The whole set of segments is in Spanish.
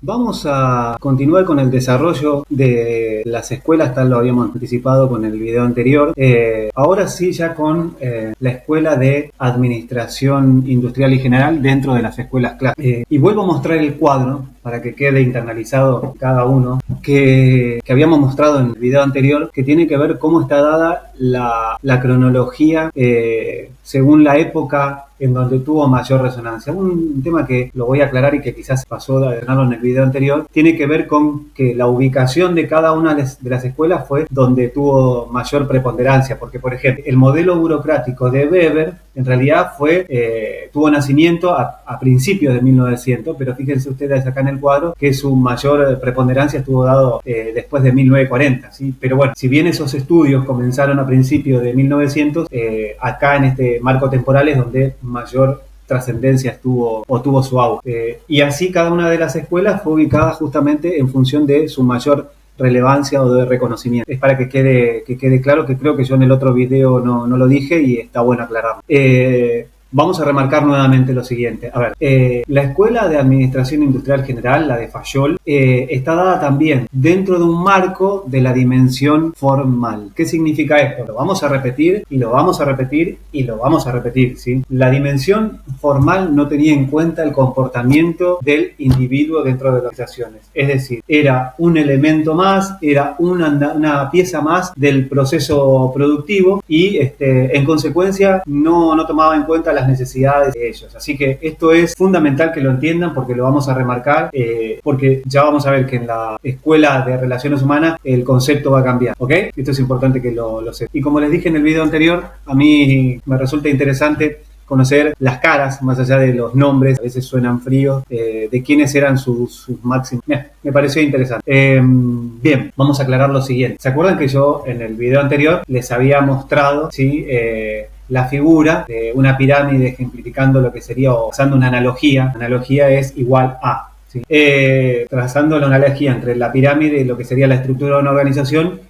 Vamos a continuar con el desarrollo de las escuelas, tal lo habíamos anticipado con el video anterior. Ahora sí, ya con la escuela de Administración Industrial y General dentro de las escuelas clásicas. Y vuelvo a mostrar el cuadro para que quede internalizado cada uno, que habíamos mostrado en el video anterior, que tiene que ver cómo está dada la cronología según la época en donde tuvo mayor resonancia. Un tema que lo voy a aclarar y que quizás pasó de verlo en el video anterior, tiene que ver con que la ubicación de cada una de las escuelas fue donde tuvo mayor preponderancia, porque por ejemplo, el modelo burocrático de Weber en realidad tuvo nacimiento a principios de 1900, pero fíjense ustedes acá en el cuadro que su mayor preponderancia estuvo dado después de 1940, ¿sí? Pero bueno, si bien esos estudios comenzaron a principios de 1900, acá en este marco temporal es donde mayor trascendencia tuvo su auge. Y así cada una de las escuelas fue ubicada justamente en función de su mayor relevancia o de reconocimiento. Es para que quede claro, que creo que yo en el otro video no lo dije y está bueno aclararlo. Vamos a remarcar nuevamente lo siguiente. A ver, la Escuela de Administración Industrial General, la de Fayol, está dada también dentro de un marco de la dimensión formal. ¿Qué significa esto? Lo vamos a repetir y lo vamos a repetir y lo vamos a repetir, ¿sí? La dimensión formal no tenía en cuenta el comportamiento del individuo dentro de las organizaciones. Es decir, era un elemento más, era una pieza más del proceso productivo y en consecuencia no tomaba en cuenta las necesidades de ellos. Así que esto es fundamental que lo entiendan porque lo vamos a remarcar, porque ya vamos a ver que en la Escuela de Relaciones Humanas el concepto va a cambiar, ¿ok? Esto es importante que lo sepan. Y como les dije en el video anterior, a mí me resulta interesante conocer las caras, más allá de los nombres, a veces suenan fríos, de quiénes eran sus máximos. Me pareció interesante. Bien, vamos a aclarar lo siguiente. ¿Se acuerdan que yo en el video anterior les había mostrado, ¿sí? La figura de una pirámide ejemplificando lo que sería, o usando una analogía? Analogía es igual a, ¿sí? Trazando la analogía entre la pirámide y lo que sería la estructura de una organización,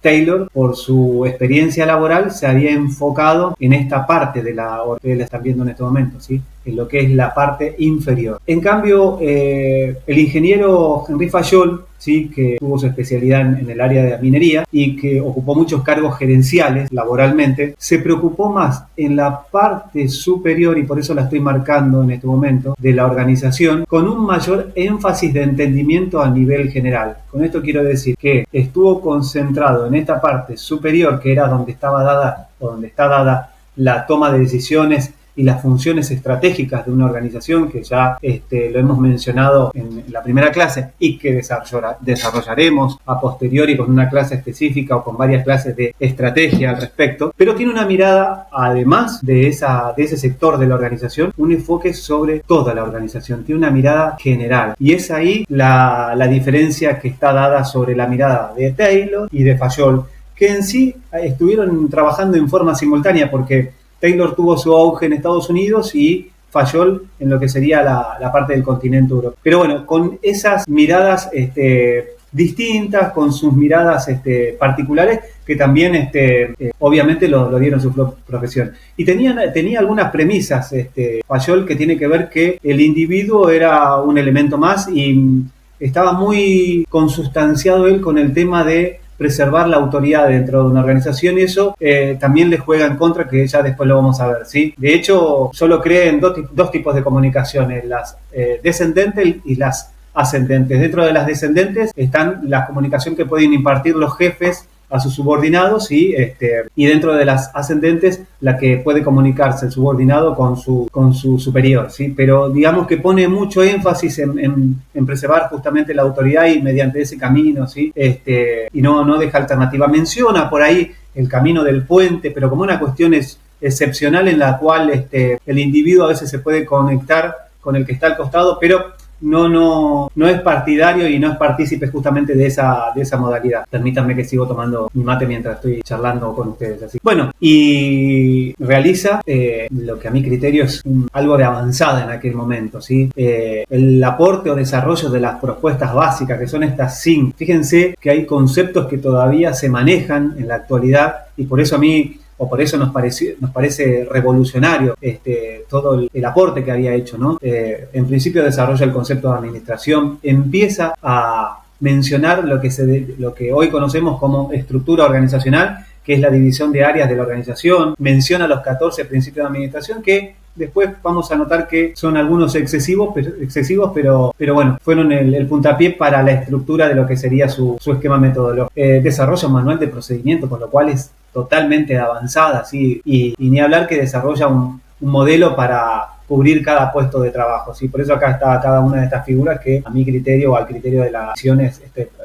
Taylor, por su experiencia laboral, se había enfocado en esta parte de ustedes la están viendo en este momento, ¿sí? En lo que es la parte inferior. En cambio, el ingeniero Henri Fayol, ¿sí? Que tuvo su especialidad en el área de la minería y que ocupó muchos cargos gerenciales laboralmente, se preocupó más en la parte superior, y por eso la estoy marcando en este momento, de la organización, con un mayor énfasis de entendimiento a nivel general. Con esto quiero decir que estuvo concentrado en esta parte superior, que era donde estaba dada, o donde está dada la toma de decisiones y las funciones estratégicas de una organización, que ya lo hemos mencionado en la primera clase y que desarrollaremos a posteriori con una clase específica o con varias clases de estrategia al respecto, pero tiene una mirada, además de ese sector de la organización, un enfoque sobre toda la organización, tiene una mirada general, y es ahí la diferencia que está dada sobre la mirada de Taylor y de Fayol, que en sí estuvieron trabajando en forma simultánea, porque Taylor tuvo su auge en Estados Unidos y Fayol en lo que sería la parte del continente europeo. Pero bueno, con esas miradas distintas, con sus miradas particulares, que también obviamente lo dieron su profesión. Y tenía algunas premisas, Fayol, que tiene que ver que el individuo era un elemento más, y estaba muy consustanciado él con el tema de preservar la autoridad dentro de una organización, y eso también le juega en contra, que ya después lo vamos a ver, ¿sí? De hecho, solo cree en dos tipos de comunicaciones, las descendentes y las ascendentes. Dentro de las descendentes están la comunicación que pueden impartir los jefes a sus subordinados, y dentro de las ascendentes la que puede comunicarse el subordinado con su superior, ¿sí? Pero digamos que pone mucho énfasis en preservar justamente la autoridad, y mediante ese camino, ¿sí? Y no deja alternativa. Menciona por ahí el camino del puente, pero como una cuestión excepcional en la cual el individuo a veces se puede conectar con el que está al costado, pero no es partidario y no es partícipe justamente de esa modalidad. Permítanme que sigo tomando mi mate mientras estoy charlando con ustedes. Así. Bueno, y realiza lo que a mi criterio es algo de avanzada en aquel momento, ¿sí? El aporte o desarrollo de las propuestas básicas, que son estas 5. Fíjense que hay conceptos que todavía se manejan en la actualidad, y por eso a mí o por eso nos parece revolucionario todo el aporte que había hecho, ¿no? En principio desarrolla el concepto de administración, empieza a mencionar lo que hoy conocemos como estructura organizacional, que es la división de áreas de la organización, menciona los 14 principios de administración que después vamos a notar que son algunos excesivos, pero bueno, fueron el puntapié para la estructura de lo que sería su esquema metodológico. Desarrolla un manual de procedimiento, con lo cual es totalmente avanzada, ¿sí? Y ni hablar que desarrolla un modelo para cubrir cada puesto de trabajo, ¿sí? Por eso acá está cada una de estas figuras que a mi criterio o al criterio de la acción es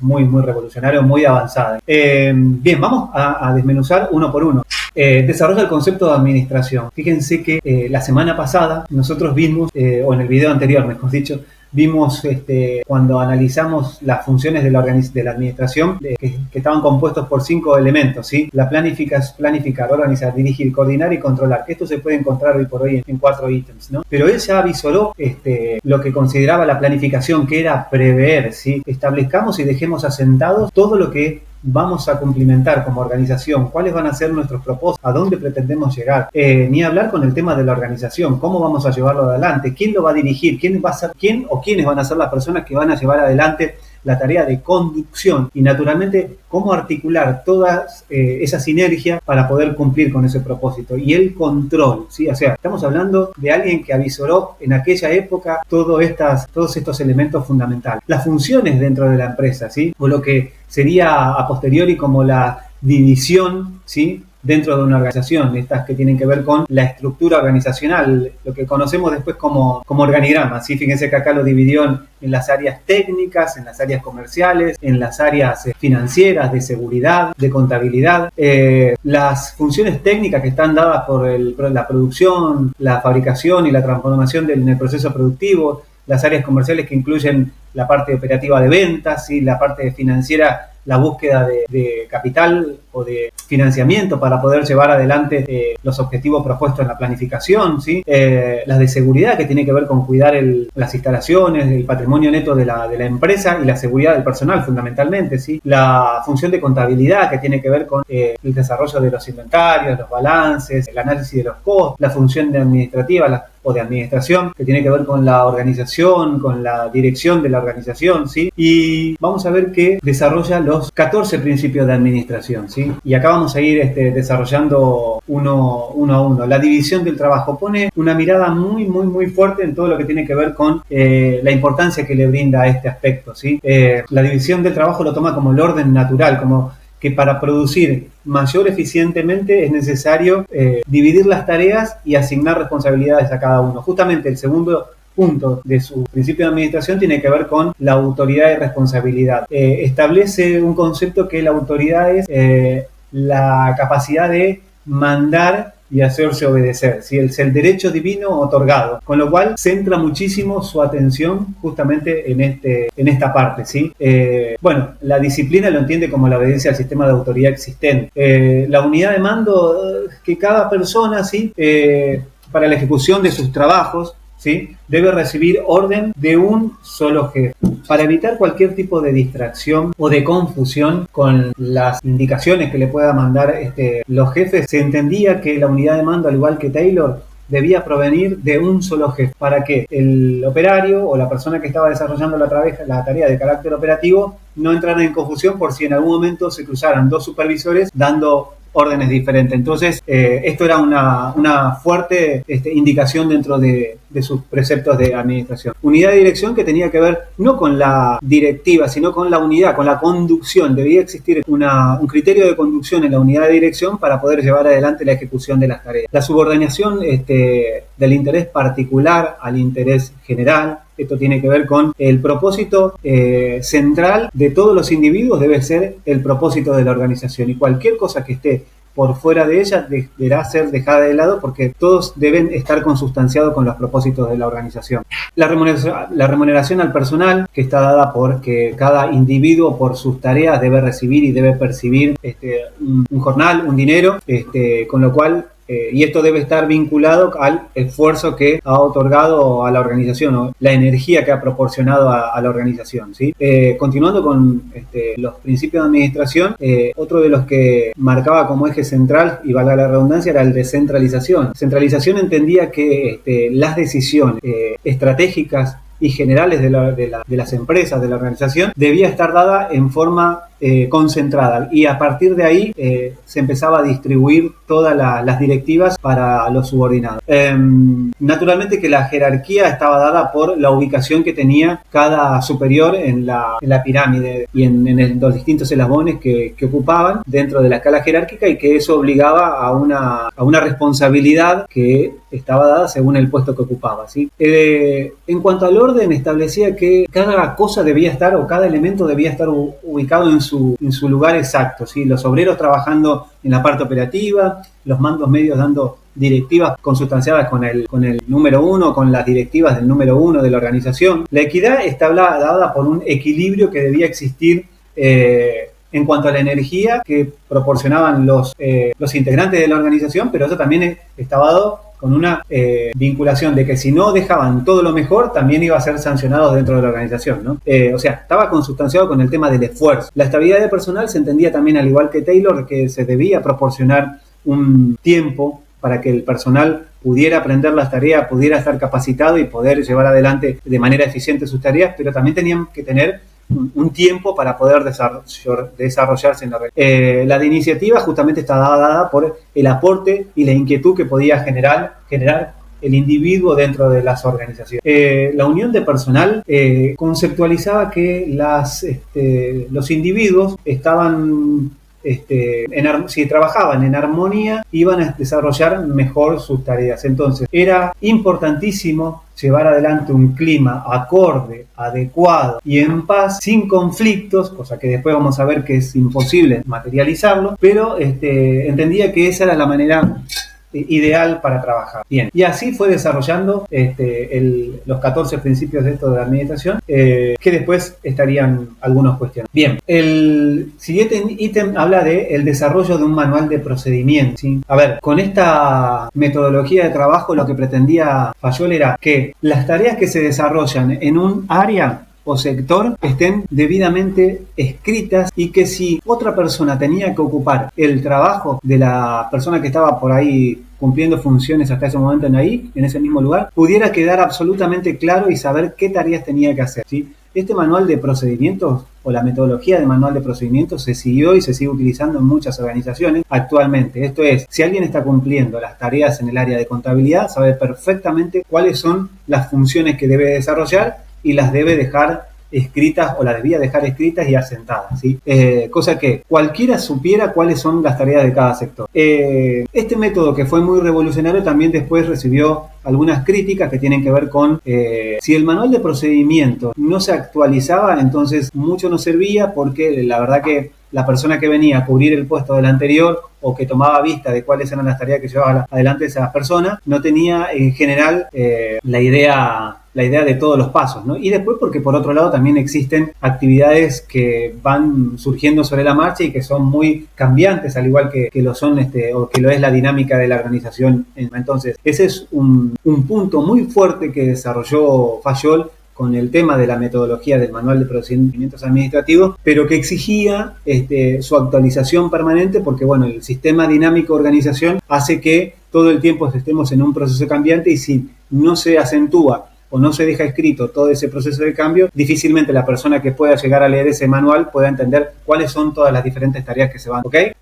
muy, muy revolucionario, muy avanzada. Bien, vamos a desmenuzar uno por uno. Desarrolla el concepto de administración. Fíjense que la semana pasada nosotros vimos, o en el video anterior, mejor dicho, vimos cuando analizamos las funciones de la administración que estaban compuestos por 5 elementos, ¿sí? La planificar, organizar, dirigir, coordinar y controlar. Esto se puede encontrar hoy por hoy en 4 ítems, ¿no? Pero él ya avisoró lo que consideraba la planificación, que era prever, ¿sí? Establezcamos y dejemos asentados todo lo que vamos a cumplimentar como organización, cuáles van a ser nuestros propósitos, a dónde pretendemos llegar, ni hablar con el tema de la organización, cómo vamos a llevarlo adelante, quién lo va a dirigir, quiénes van a ser las personas que van a llevar adelante la tarea de conducción y naturalmente cómo articular toda esa sinergia para poder cumplir con ese propósito. Y el control, ¿sí? O sea, estamos hablando de alguien que avisoró en aquella época todos estos elementos fundamentales. Las funciones dentro de la empresa, ¿sí? O lo que sería a posteriori como la división, ¿sí? Dentro de una organización, estas que tienen que ver con la estructura organizacional, lo que conocemos después como organigrama, ¿sí? Fíjense que acá lo dividió en las áreas técnicas, en las áreas comerciales, en las áreas financieras, de seguridad, de contabilidad. Las funciones técnicas que están dadas por la producción, la fabricación y la transformación en el proceso productivo, las áreas comerciales que incluyen la parte operativa de ventas y la parte financiera, la búsqueda de capital o de financiamiento para poder llevar adelante los objetivos propuestos en la planificación, ¿sí? Las de seguridad, que tiene que ver con cuidar las instalaciones, el patrimonio neto de la empresa y la seguridad del personal fundamentalmente, ¿sí? La función de contabilidad, que tiene que ver con el desarrollo de los inventarios, los balances, el análisis de los costos, la función administrativa o de administración, que tiene que ver con la organización, con la dirección de la organización, ¿sí? Y vamos a ver que desarrolla los 14 principios de administración, ¿sí? Y acá vamos a ir desarrollando uno a uno. La división del trabajo pone una mirada muy, muy, muy fuerte en todo lo que tiene que ver con la importancia que le brinda a este aspecto, ¿sí? La división del trabajo lo toma como el orden natural, como que para producir mayor eficientemente es necesario dividir las tareas y asignar responsabilidades a cada uno. Justamente el segundo punto de su principio de administración tiene que ver con la autoridad y responsabilidad. Establece un concepto que la autoridad es la capacidad de mandar y hacerse obedecer, ¿sí? Es el derecho divino otorgado, con lo cual centra muchísimo su atención justamente en esta parte, ¿sí? Bueno, la disciplina lo entiende como la obediencia al sistema de autoridad existente. La unidad de mando que cada persona, ¿sí? Para la ejecución de sus trabajos, ¿sí? Debe recibir orden de un solo jefe. Para evitar cualquier tipo de distracción o de confusión con las indicaciones que le pueda mandar los jefes, se entendía que la unidad de mando, al igual que Taylor, debía provenir de un solo jefe, para que el operario o la persona que estaba desarrollando la tarea de carácter operativo no entrara en confusión por si en algún momento se cruzaran dos supervisores dando órdenes diferentes. Entonces, esto era una fuerte indicación dentro de sus preceptos de administración. Unidad de dirección que tenía que ver no con la directiva, sino con la unidad, con la conducción. Debía existir un criterio de conducción en la unidad de dirección para poder llevar adelante la ejecución de las tareas. La subordinación del interés particular al interés general. Esto tiene que ver con el propósito central de todos los individuos, debe ser el propósito de la organización, y cualquier cosa que esté por fuera de ella deberá ser dejada de lado porque todos deben estar consustanciados con los propósitos de la organización. La remuneración al personal, que está dada porque cada individuo por sus tareas debe recibir y debe percibir un jornal, un dinero, con lo cual y esto debe estar vinculado al esfuerzo que ha otorgado a la organización, o la energía que ha proporcionado a la organización, ¿sí? Continuando con los principios de administración, otro de los que marcaba como eje central, y valga la redundancia, era el de centralización. Centralización entendía que las decisiones estratégicas y generales de las empresas, de la organización, debía estar dada en forma concentrada, y a partir de ahí se empezaba a distribuir todas las directivas para los subordinados. Naturalmente que la jerarquía estaba dada por la ubicación que tenía cada superior en la pirámide y en los distintos eslabones que ocupaban dentro de la escala jerárquica, y que eso obligaba a una responsabilidad que estaba dada según el puesto que ocupaba, ¿sí? En cuanto al orden, establecía que cada cosa debía estar, o cada elemento debía estar ubicado en su lugar exacto, ¿sí? Los obreros trabajando en la parte operativa, los mandos medios dando directivas consustanciadas con el número uno, con las directivas del número uno de la organización. La equidad está dada por un equilibrio que debía existir en cuanto a la energía que proporcionaban los integrantes de la organización, pero eso también estaba dado con una vinculación de que si no dejaban todo lo mejor, también iba a ser sancionado dentro de la organización, ¿no? O sea, estaba consustanciado con el tema del esfuerzo. La estabilidad de personal se entendía también, al igual que Taylor, que se debía proporcionar un tiempo para que el personal pudiera aprender las tareas, pudiera estar capacitado y poder llevar adelante de manera eficiente sus tareas, pero también tenían que tener un tiempo para poder desarrollarse en la red. La de iniciativa justamente está dada por el aporte y la inquietud que podía generar el individuo dentro de las organizaciones. La unión de personal conceptualizaba que los individuos estaban, si trabajaban en armonía, iban a desarrollar mejor sus tareas. Entonces, era importantísimo llevar adelante un clima acorde, adecuado y en paz, sin conflictos, cosa que después vamos a ver que es imposible materializarlo, pero entendía que esa era la manera ideal para trabajar. Bien, y así fue desarrollando los 14 principios de esto de la administración, que después estarían algunos cuestionados. Bien, el siguiente ítem habla de el desarrollo de un manual de procedimientos, ¿sí? A ver, con esta metodología de trabajo lo que pretendía Fayol era que las tareas que se desarrollan en un área o sector estén debidamente escritas, y que si otra persona tenía que ocupar el trabajo de la persona que estaba por ahí cumpliendo funciones hasta ese momento en ese mismo lugar, pudiera quedar absolutamente claro y saber qué tareas tenía que hacer, ¿sí? Este manual de procedimientos, o la metodología de manual de procedimientos, se siguió y se sigue utilizando en muchas organizaciones actualmente. Esto es, si alguien está cumpliendo las tareas en el área de contabilidad, sabe perfectamente cuáles son las funciones que debe desarrollar y las debe dejar escritas, o las debía dejar escritas y asentadas, ¿sí? Cosa que cualquiera supiera cuáles son las tareas de cada sector. Este método, que fue muy revolucionario, también después recibió algunas críticas que tienen que ver con si el manual de procedimientos no se actualizaba, entonces mucho no servía, porque la verdad que la persona que venía a cubrir el puesto del anterior, o que tomaba vista de cuáles eran las tareas que llevaba adelante esa persona, no tenía en general la idea de todos los pasos, ¿no? Y después porque por otro lado también existen actividades que van surgiendo sobre la marcha y que son muy cambiantes, al igual que lo son o que lo es la dinámica de la organización. Entonces, ese es un punto muy fuerte que desarrolló Fayol con el tema de la metodología del manual de procedimientos administrativos, pero que exigía su actualización permanente, porque bueno, el sistema dinámico de organización hace que todo el tiempo estemos en un proceso cambiante, y si no se acentúa o no se deja escrito todo ese proceso de cambio, difícilmente la persona que pueda llegar a leer ese manual pueda entender cuáles son todas las diferentes tareas que se van. ¿Okay?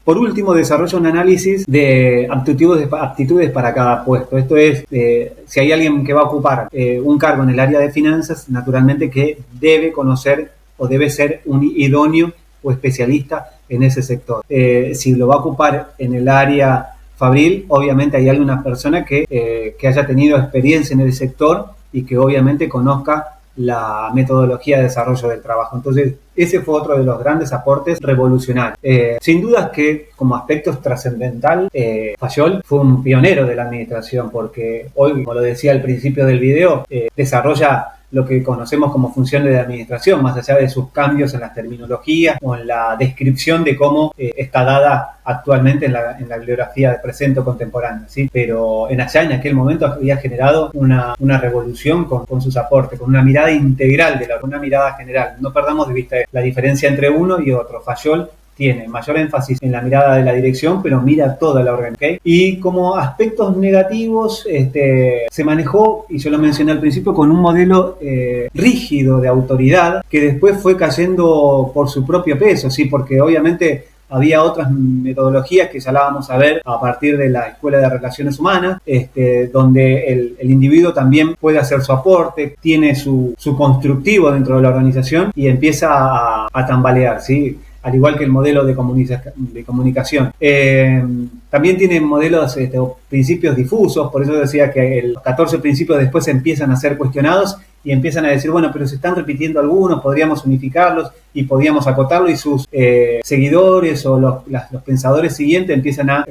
Por último, desarrolla un análisis de aptitudes para cada puesto. Esto es, si hay alguien que va a ocupar un cargo en el área de finanzas, naturalmente que debe conocer o debe ser un idóneo o especialista en ese sector. Si lo va a ocupar en el área fabril, obviamente hay alguna persona que haya tenido experiencia en el sector y que obviamente conozca la metodología de desarrollo del trabajo. Entonces, ese fue otro de los grandes aportes revolucionarios. Sin dudas que, como aspecto trascendental, Fayol fue un pionero de la administración, porque hoy, como lo decía al principio del video, desarrolla lo que conocemos como funciones de administración, más allá de sus cambios en las terminologías o en la descripción de cómo está dada actualmente en la bibliografía de presente o contemporánea, ¿sí? Pero en aquel momento había generado una revolución con sus aportes, con una mirada integral, una mirada general. No perdamos de vista la diferencia entre uno y otro. Fayol tiene mayor énfasis en la mirada de la dirección, pero mira toda la organización. ¿Okay? Y como aspectos negativos, se manejó, y yo lo mencioné al principio, con un modelo rígido de autoridad que después fue cayendo por su propio peso, ¿sí? Porque obviamente había otras metodologías que ya la vamos a ver a partir de la Escuela de Relaciones Humanas, donde el individuo también puede hacer su aporte, tiene su constructivo dentro de la organización y empieza a tambalear, ¿sí? Al igual que el modelo de comunicación. También tiene modelos o principios difusos, por eso decía que los 14 principios después empiezan a ser cuestionados y empiezan a decir, bueno, pero se están repitiendo algunos, podríamos unificarlos y podríamos acotarlo, y sus seguidores o los pensadores siguientes empiezan a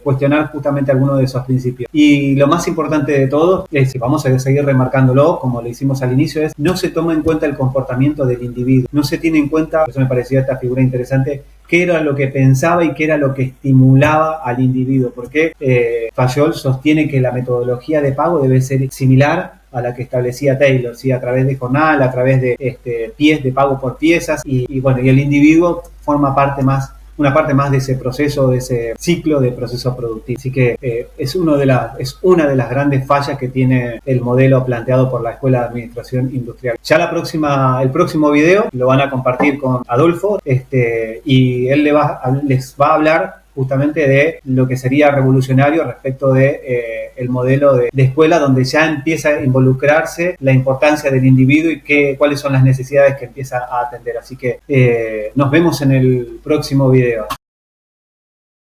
cuestionar justamente algunos de esos principios. Y lo más importante de todo, vamos a seguir remarcándolo, como lo hicimos al inicio, es no se toma en cuenta el comportamiento del individuo, no se tiene en cuenta, eso me parecía esta figura interesante, qué era lo que pensaba y qué era lo que estimulaba al individuo, porque Fayol sostiene que la metodología de pago debe ser similar a la que establecía Taylor, ¿sí? A través de jornal, a través de de pago por piezas, y bueno, y el individuo forma una parte más de ese proceso, de ese ciclo de proceso productivo. Así que es una de las grandes fallas que tiene el modelo planteado por la Escuela de Administración Industrial. Ya el próximo video lo van a compartir con Adolfo, y él les va a hablar justamente de lo que sería revolucionario respecto de el modelo de escuela, donde ya empieza a involucrarse la importancia del individuo y cuáles son las necesidades que empieza a atender. Así que nos vemos en el próximo video.